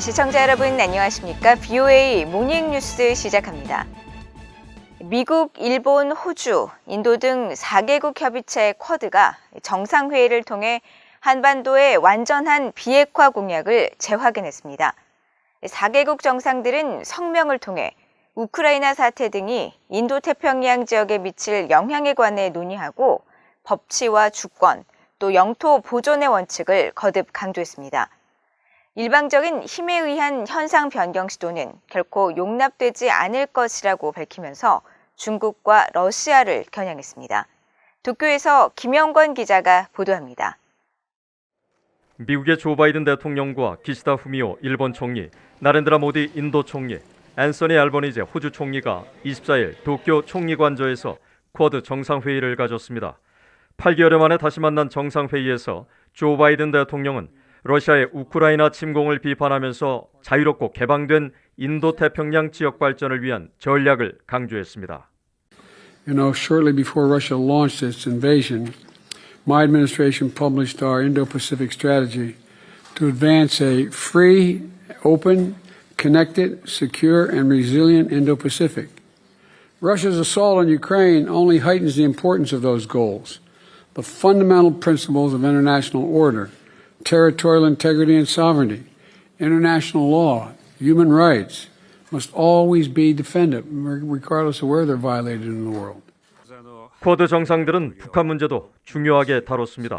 시청자 여러분 안녕하십니까? BOA 모닝뉴스 시작합니다. 미국, 일본, 호주, 인도 등 4개국 협의체 쿼드가 정상회의를 통해 한반도의 완전한 비핵화 공약을 재확인했습니다. 4개국 정상들은 성명을 통해 우크라이나 사태 등이 인도태평양 지역에 미칠 영향에 관해 논의하고 법치와 주권, 또 영토 보존의 원칙을 거듭 강조했습니다. 일방적인 힘에 의한 현상 변경 시도는 결코 용납되지 않을 것이라고 밝히면서 중국과 러시아를 겨냥했습니다. 도쿄에서 김영권 기자가 보도합니다. 미국의 조 바이든 대통령과 기시다 후미오 일본 총리, 나렌드라 모디 인도 총리, 앤서니 알버니제 호주 총리가 24일 도쿄 총리관저에서 쿼드 정상회의를 가졌습니다. 8개월 만에 다시 만난 정상회의에서 조 바이든 대통령은 러시아의 우크라이나 침공을 비판하면서 자유롭고 개방된 인도태평양 지역 발전을 위한 전략을 강조했습니다. Shortly before Russia launched its invasion, my administration published our Indo-Pacific strategy to advance a free, open, connected, secure, and resilient Indo-Pacific. Russia's assault on Ukraine only heightens the importance of those goals. The fundamental principles of international order, territorial integrity and sovereignty, international law, human rights must always be defended, regardless of where they're violated in the world. 쿼드 정상들은 북한 문제도 중요하게 다뤘습니다.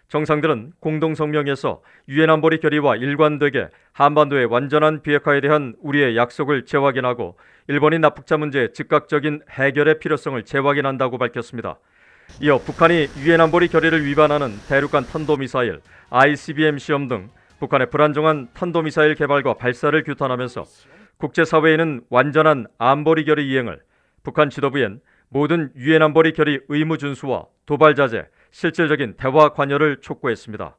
정상들은 공동성명에서 유엔 안보리 결의와 일관되게 한반도의 완전한 비핵화에 대한 우리의 약속을 재확인하고 일본인 납북자 문제의 즉각적인 해결의 필요성을 재확인한다고 밝혔습니다. 이어 북한이 유엔 안보리 결의를 위반하는 대륙간 탄도미사일, ICBM 시험 등 북한의 불안정한 탄도미사일 개발과 발사를 규탄하면서 국제사회에는 완전한 안보리 결의 이행을, 북한 지도부엔 모든 유엔 안보리 결의 의무 준수와 도발 자제, 실질적인 대화 관여를 촉구했습니다.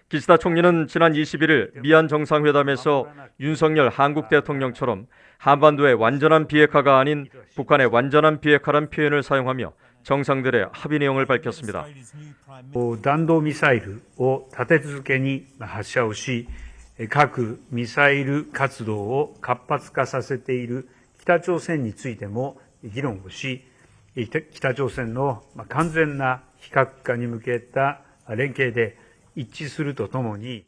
기시다 총리는 지난 21일 미얀 정상회담에서 윤석열 한국 대통령처럼 한반도의 완전한 비핵화가 아닌 북한의 완전한 비핵화란 표현을 사용하며 정상들의 합의 내용을 밝혔습니다. 弾道ミサイルを立て続けに発射をし、核ミサイル活動を活発化させている北朝鮮についても議論をし、北朝鮮の完全な非核化に向けた連携で一致するとともに、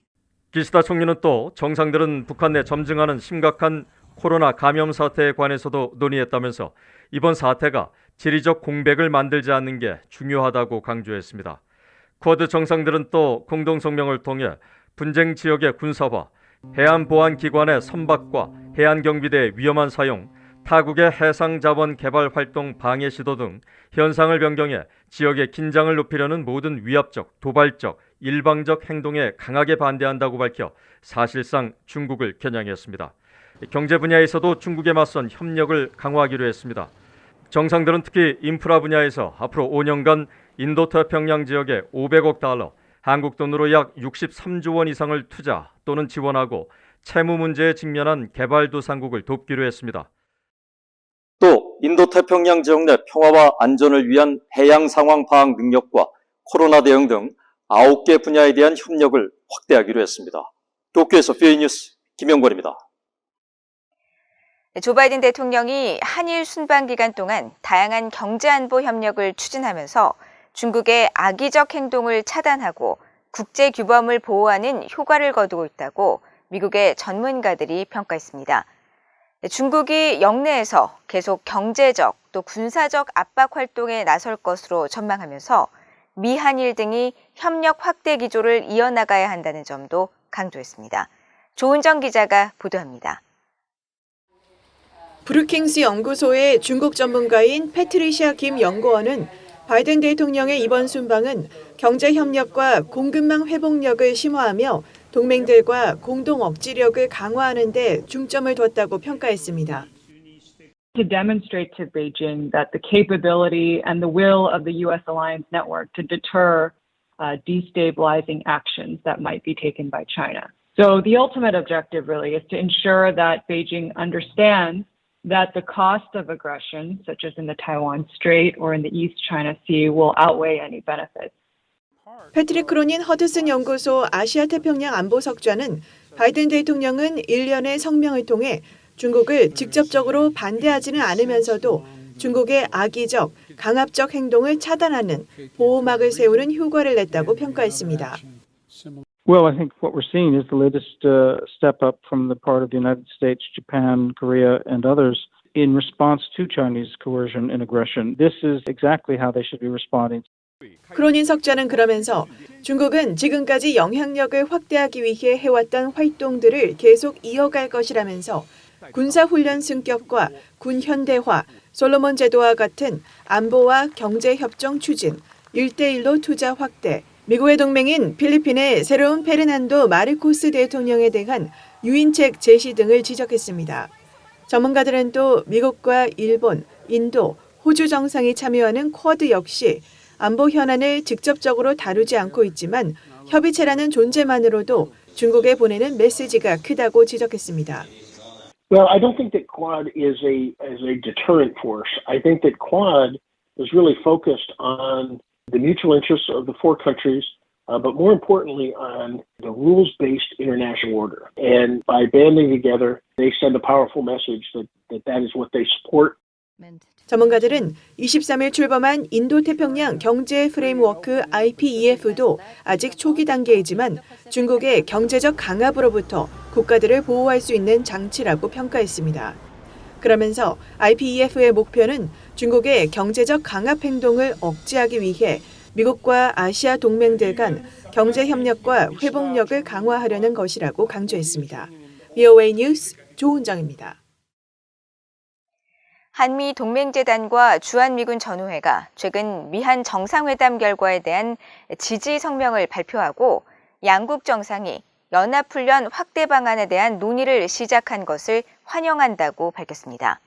기시다 총리는 또 정상들은 북한 내 점증하는 심각한 코로나 감염 사태에 관해서도 논의했다면서 이번 사태가 지리적 공백을 만들지 않는 게 중요하다고 강조했습니다. 쿼드 정상들은 또 공동성명을 통해 분쟁 지역의 군사화, 해안보안기관의 선박과 해안경비대의 위험한 사용, 타국의 해상자원 개발 활동 방해 시도 등 현상을 변경해 지역의 긴장을 높이려는 모든 위압적, 도발적, 일방적 행동에 강하게 반대한다고 밝혀 사실상 중국을 겨냥했습니다. 경제 분야에서도 중국에 맞선 협력을 강화하기로 했습니다. 정상들은 특히 인프라 분야에서 앞으로 5년간 인도태평양 지역에 500억 달러, 한국 돈으로 약 63조 원 이상을 투자 또는 지원하고 채무 문제에 직면한 개발도상국을 돕기로 했습니다. 또 인도태평양 지역 내 평화와 안전을 위한 해양 상황 파악 능력과 코로나 대응 등 9개 분야에 대한 협력을 확대하기로 했습니다. 도쿄에서 BOA 뉴스 김영권입니다. 조 바이든 대통령이 한일 순방 기간 동안 다양한 경제안보 협력을 추진하면서 중국의 악의적 행동을 차단하고 국제 규범을 보호하는 효과를 거두고 있다고 미국의 전문가들이 평가했습니다. 중국이 영내에서 계속 경제적 또 군사적 압박 활동에 나설 것으로 전망하면서 미한일 등이 협력 확대 기조를 이어나가야 한다는 점도 강조했습니다. 조은정 기자가 보도합니다. 브루킹스 연구소의 중국 전문가인 패트리시아 김 연구원은 바이든 대통령의 이번 순방은 경제 협력과 공급망 회복력을 심화하며 동맹들과 공동 억지력을 강화하는 데 중점을 뒀다고 평가했습니다. To demonstrate to Beijing that the capability and the will of the U.S. alliance network to deter destabilizing actions that might be taken by China. So the ultimate objective really is to ensure that Beijing understands that the cost of aggression, such as in the Taiwan Strait or in the East China Sea, will outweigh any benefits. 패트릭 크로닌 허드슨 연구소 아시아 태평양 안보석좌는 바이든 대통령은 일련의 성명을 통해 중국을 직접적으로 반대하지는 않으면서도 중국의 악의적, 강압적 행동을 차단하는 보호막을 세우는 효과를 냈다고 평가했습니다. Well, I think what we're seeing is the latest step up from the part of the United States, Japan, Korea, and others in response to Chinese coercion and aggression. This is exactly how they should be responding. 크로닌 석자는 그러면서 중국은 지금까지 영향력을 확대하기 위해 해왔던 활동들을 계속 이어갈 것이라면서 군사훈련 승격과 군 현대화, 솔로몬 제도와 같은 안보와 경제협정 추진, 1대1로 투자 확대, 미국의 동맹인 필리핀의 새로운 페르난도 마르코스 대통령에 대한 유인책 제시 등을 지적했습니다. 전문가들은 또 미국과 일본, 인도, 호주 정상이 참여하는 쿼드 역시 안보 현안을 직접적으로 다루지 않고 있지만 협의체라는 존재만으로도 중국에 보내는 메시지가 크다고 지적했습니다. Well, I don't think that Quad is a deterrent force. I think that Quad is really focused on the mutual interests of the four countries, but more importantly on the rules-based international order. And by banding together, they send a powerful message that is what they support. 전문가들은 23일 출범한 인도태평양 경제 프레임워크 IPEF도 아직 초기 단계이지만 중국의 경제적 강압으로부터 국가들을 보호할 수 있는 장치라고 평가했습니다. 그러면서 IPEF의 목표는 중국의 경제적 강압 행동을 억제하기 위해 미국과 아시아 동맹들 간 경제 협력과 회복력을 강화하려는 것이라고 강조했습니다. VOA 뉴스 조은정입니다. 한미 동맹재단과 주한미군 전우회가 최근 미한 정상회담 결과에 대한 지지 성명을 발표하고 양국 정상이 연합훈련 확대 방안에 대한 논의를 시작한 것을 환영한다고 밝혔습니다.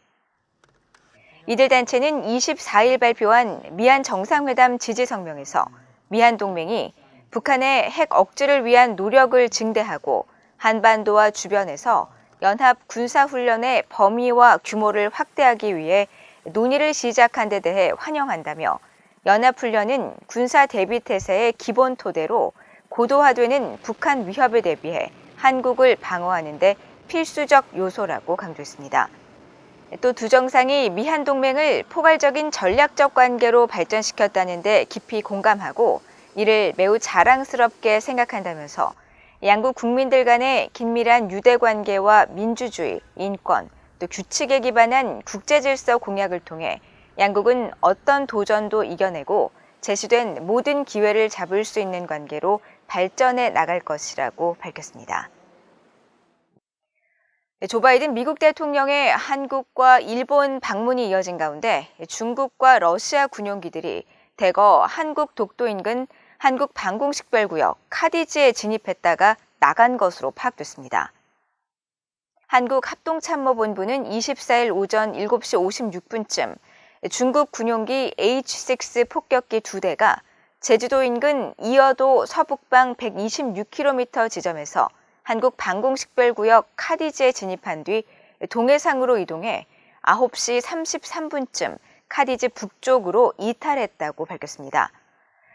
이들 단체는 24일 발표한 미한 정상회담 지지 성명에서 미한 동맹이 북한의 핵 억제를 위한 노력을 증대하고 한반도와 주변에서 연합 군사훈련의 범위와 규모를 확대하기 위해 논의를 시작한 데 대해 환영한다며 연합훈련은 군사 대비태세의 기본 토대로 고도화되는 북한 위협에 대비해 한국을 방어하는 데 필수적 요소라고 강조했습니다. 또 두 정상이 미한 동맹을 포괄적인 전략적 관계로 발전시켰다는 데 깊이 공감하고 이를 매우 자랑스럽게 생각한다면서 양국 국민들 간의 긴밀한 유대관계와 민주주의, 인권, 또 규칙에 기반한 국제질서 공약을 통해 양국은 어떤 도전도 이겨내고 제시된 모든 기회를 잡을 수 있는 관계로 발전해 나갈 것이라고 밝혔습니다. 조 바이든 미국 대통령의 한국과 일본 방문이 이어진 가운데 중국과 러시아 군용기들이 대거 한국 독도 인근 한국 방공식별구역 카디지에 진입했다가 나간 것으로 파악됐습니다. 한국합동참모본부는 24일 오전 7시 56분쯤 중국 군용기 H-6 폭격기 2대가 제주도 인근 이어도 서북방 126km 지점에서 한국 방공식별구역 카디지에 진입한 뒤 동해상으로 이동해 9시 33분쯤 카디지 북쪽으로 이탈했다고 밝혔습니다.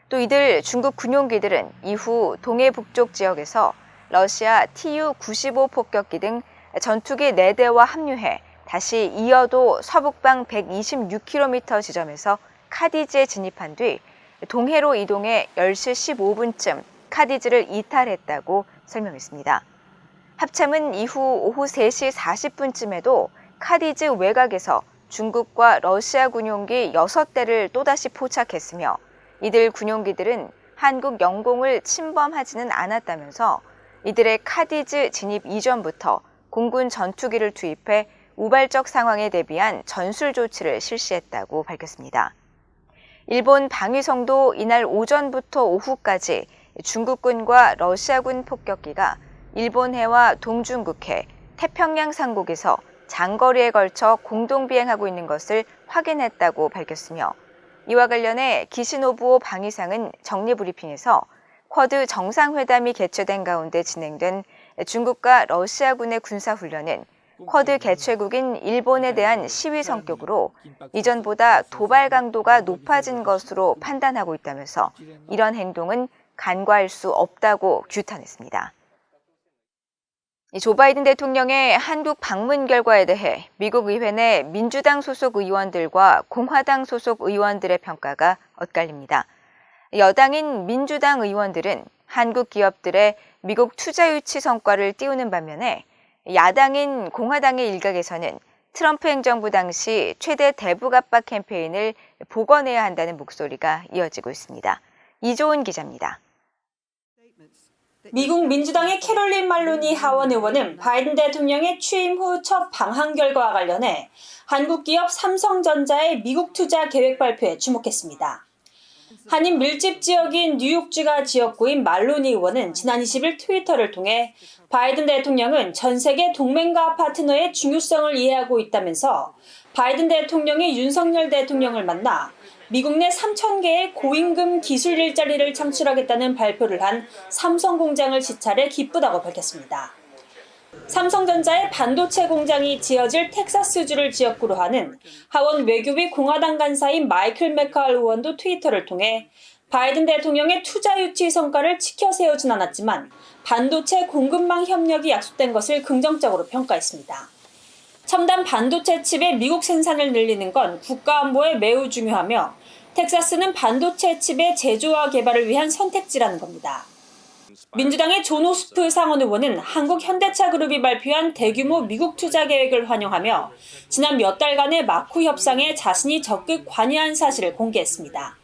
또 이들 중국 군용기들은 이후 동해 북쪽 지역에서 러시아 Tu-95 폭격기 등 전투기 4대와 합류해 다시 이어도 서북방 126km 지점에서 카디지에 진입한 뒤 동해로 이동해 10시 15분쯤 카디지를 이탈했다고 설명했습니다. 합참은 이후 오후 3시 40분쯤에도 카디지 외곽에서 중국과 러시아 군용기 6대를 또다시 포착했으며 이들 군용기들은 한국 영공을 침범하지는 않았다면서 이들의 카디즈 진입 이전부터 공군 전투기를 투입해 우발적 상황에 대비한 전술 조치를 실시했다고 밝혔습니다. 일본 방위성도 이날 오전부터 오후까지 중국군과 러시아군 폭격기가 일본해와 동중국해, 태평양 상국에서 장거리에 걸쳐 공동 비행하고 있는 것을 확인했다고 밝혔으며 이와 관련해 기시노부오 방위상은 정례브리핑에서 쿼드 정상회담이 개최된 가운데 진행된 중국과 러시아군의 군사훈련은 쿼드 개최국인 일본에 대한 시위 성격으로 이전보다 도발 강도가 높아진 것으로 판단하고 있다면서 이런 행동은 간과할 수 없다고 규탄했습니다. 조 바이든 대통령의 한국 방문 결과에 대해 미국 의회 내 민주당 소속 의원들과 공화당 소속 의원들의 평가가 엇갈립니다. 여당인 민주당 의원들은 한국 기업들의 미국 투자 유치 성과를 띄우는 반면에 야당인 공화당의 일각에서는 트럼프 행정부 당시 최대 대북 압박 캠페인을 복원해야 한다는 목소리가 이어지고 있습니다. 이조은 기자입니다. 미국 민주당의 캐롤린 말로니 하원 의원은 바이든 대통령의 취임 후 첫 방한 결과와 관련해 한국 기업 삼성전자의 미국 투자 계획 발표에 주목했습니다. 한인 밀집 지역인 뉴욕주가 지역구인 말로니 의원은 지난 20일 트위터를 통해 바이든 대통령은 전 세계 동맹과 파트너의 중요성을 이해하고 있다면서 바이든 대통령이 윤석열 대통령을 만나 미국 내 3,000개의 고임금 기술 일자리를 창출하겠다는 발표를 한 삼성 공장을 시찰해 기쁘다고 밝혔습니다. 삼성전자의 반도체 공장이 지어질 텍사스주를 지역구로 하는 하원 외교비 공화당 간사인 마이클 맥카얼 의원도 트위터를 통해 바이든 대통령의 투자 유치 성과를 치켜 세우진 않았지만 반도체 공급망 협력이 약속된 것을 긍정적으로 평가했습니다. 첨단 반도체 칩의 미국 생산을 늘리는 건 국가 안보에 매우 중요하며 텍사스는 반도체 칩의 제조와 개발을 위한 선택지라는 겁니다. 민주당의 존 오스프 상원 의원은 한국 현대차 그룹이 발표한 대규모 미국 투자 계획을 환영하며 지난 몇 달간의 마쿠 협상에 자신이 적극 관여한 사실을 공개했습니다.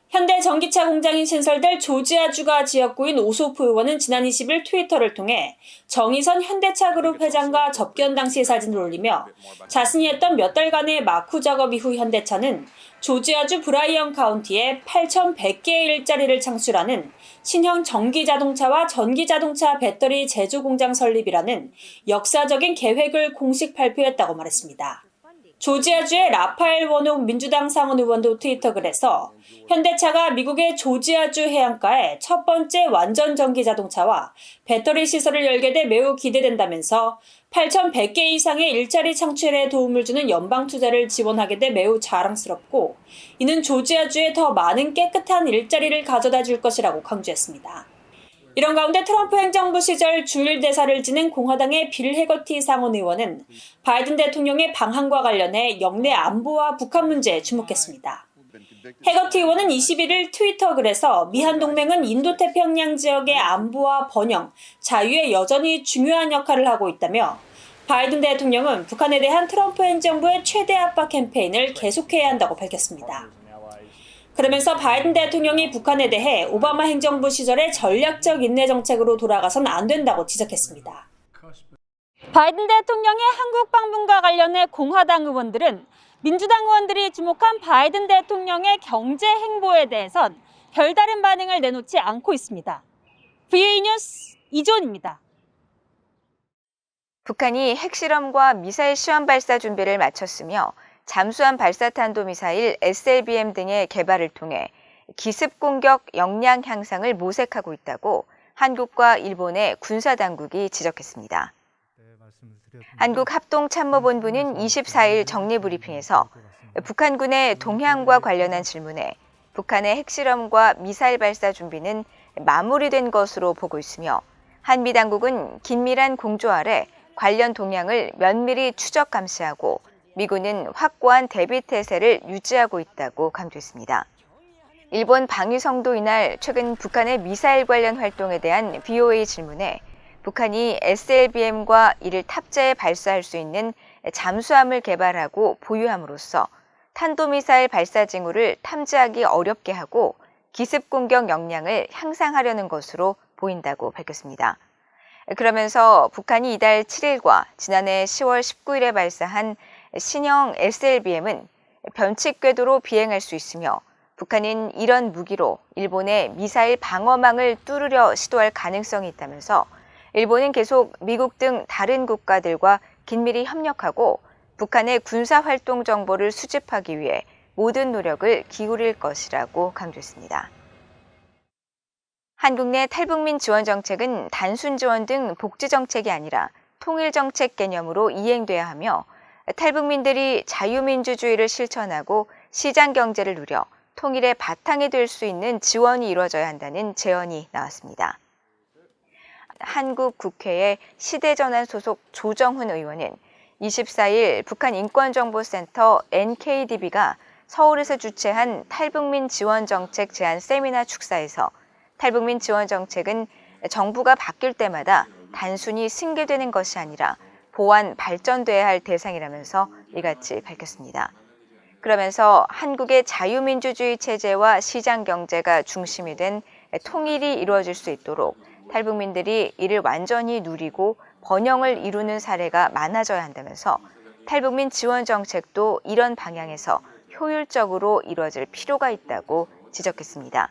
현대 전기차 공장이 신설될 조지아주가 지역구인 오소프 의원은 지난 20일 트위터를 통해 정의선 현대차 그룹 회장과 접견 당시 사진을 올리며 자신이 했던 몇 달간의 마쿠 작업 이후 현대차는 조지아주 브라이언 카운티에 8,100개의 일자리를 창출하는 신형 전기자동차와 전기자동차 배터리 제조 공장 설립이라는 역사적인 계획을 공식 발표했다고 말했습니다. 조지아주의 라파엘 워녹 민주당 상원 의원도 트위터 글에서 현대차가 미국의 조지아주 해안가에 첫 번째 완전 전기 자동차와 배터리 시설을 열게 돼 매우 기대된다면서 8,100개 이상의 일자리 창출에 도움을 주는 연방 투자를 지원하게 돼 매우 자랑스럽고 이는 조지아주에 더 많은 깨끗한 일자리를 가져다 줄 것이라고 강조했습니다. 이런 가운데 트럼프 행정부 시절 주일 대사를 지낸 공화당의 빌 해거티 상원 의원은 바이든 대통령의 방한과 관련해 영내 안보와 북한 문제에 주목했습니다. 해거티 의원은 21일 트위터 글에서 미한 동맹은 인도태평양 지역의 안보와 번영, 자유에 여전히 중요한 역할을 하고 있다며 바이든 대통령은 북한에 대한 트럼프 행정부의 최대 압박 캠페인을 계속해야 한다고 밝혔습니다. 그러면서 바이든 대통령이 북한에 대해 오바마 행정부 시절의 전략적 인내 정책으로 돌아가선 안 된다고 지적했습니다. 바이든 대통령의 한국 방문과 관련해 공화당 의원들은 민주당 의원들이 주목한 바이든 대통령의 경제 행보에 대해선 별다른 반응을 내놓지 않고 있습니다. VOA 뉴스 이조은입니다. 북한이 핵실험과 미사일 시험 발사 준비를 마쳤으며 잠수함 발사탄도미사일 SLBM 등의 개발을 통해 기습 공격 역량 향상을 모색하고 있다고 한국과 일본의 군사당국이 지적했습니다. 한국합동참모본부는 24일 정례브리핑에서 북한군의 동향과 관련한 질문에 북한의 핵실험과 미사일 발사 준비는 마무리된 것으로 보고 있으며 한미 당국은 긴밀한 공조 아래 관련 동향을 면밀히 추적 감시하고 미군은 확고한 대비 태세를 유지하고 있다고 강조했습니다. 일본 방위성도 이날 최근 북한의 미사일 관련 활동에 대한 VOA 질문에 북한이 SLBM과 이를 탑재해 발사할 수 있는 잠수함을 개발하고 보유함으로써 탄도미사일 발사 징후를 탐지하기 어렵게 하고 기습 공격 역량을 향상하려는 것으로 보인다고 밝혔습니다. 그러면서 북한이 이달 7일과 지난해 10월 19일에 발사한 신형 SLBM은 변칙 궤도로 비행할 수 있으며 북한은 이런 무기로 일본의 미사일 방어망을 뚫으려 시도할 가능성이 있다면서 일본은 계속 미국 등 다른 국가들과 긴밀히 협력하고 북한의 군사활동 정보를 수집하기 위해 모든 노력을 기울일 것이라고 강조했습니다. 한국 내 탈북민 지원 정책은 단순 지원 등 복지 정책이 아니라 통일 정책 개념으로 이행돼야 하며 탈북민들이 자유민주주의를 실천하고 시장 경제를 누려 통일의 바탕이 될 수 있는 지원이 이루어져야 한다는 제언이 나왔습니다. 한국 국회의 시대전환 소속 조정훈 의원은 24일 북한 인권정보센터 NKDB가 서울에서 주최한 탈북민 지원정책 제안 세미나 축사에서 탈북민 지원정책은 정부가 바뀔 때마다 단순히 승계되는 것이 아니라 보완, 발전돼야 할 대상이라면서 이같이 밝혔습니다. 그러면서 한국의 자유민주주의 체제와 시장 경제가 중심이 된 통일이 이루어질 수 있도록 탈북민들이 이를 완전히 누리고 번영을 이루는 사례가 많아져야 한다면서 탈북민 지원 정책도 이런 방향에서 효율적으로 이루어질 필요가 있다고 지적했습니다.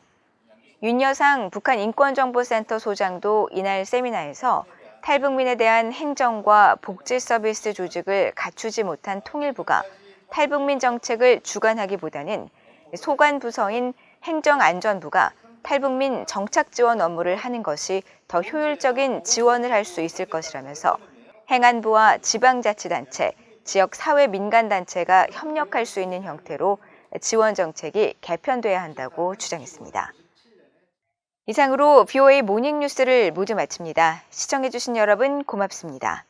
윤여상 북한 인권정보센터 소장도 이날 세미나에서 탈북민에 대한 행정과 복지 서비스 조직을 갖추지 못한 통일부가 탈북민 정책을 주관하기보다는 소관 부서인 행정안전부가 탈북민 정착 지원 업무를 하는 것이 더 효율적인 지원을 할 수 있을 것이라면서 행안부와 지방자치단체, 지역 사회 민간단체가 협력할 수 있는 형태로 지원 정책이 개편돼야 한다고 주장했습니다. 이상으로 BOA 모닝뉴스를 모두 마칩니다. 시청해주신 여러분 고맙습니다.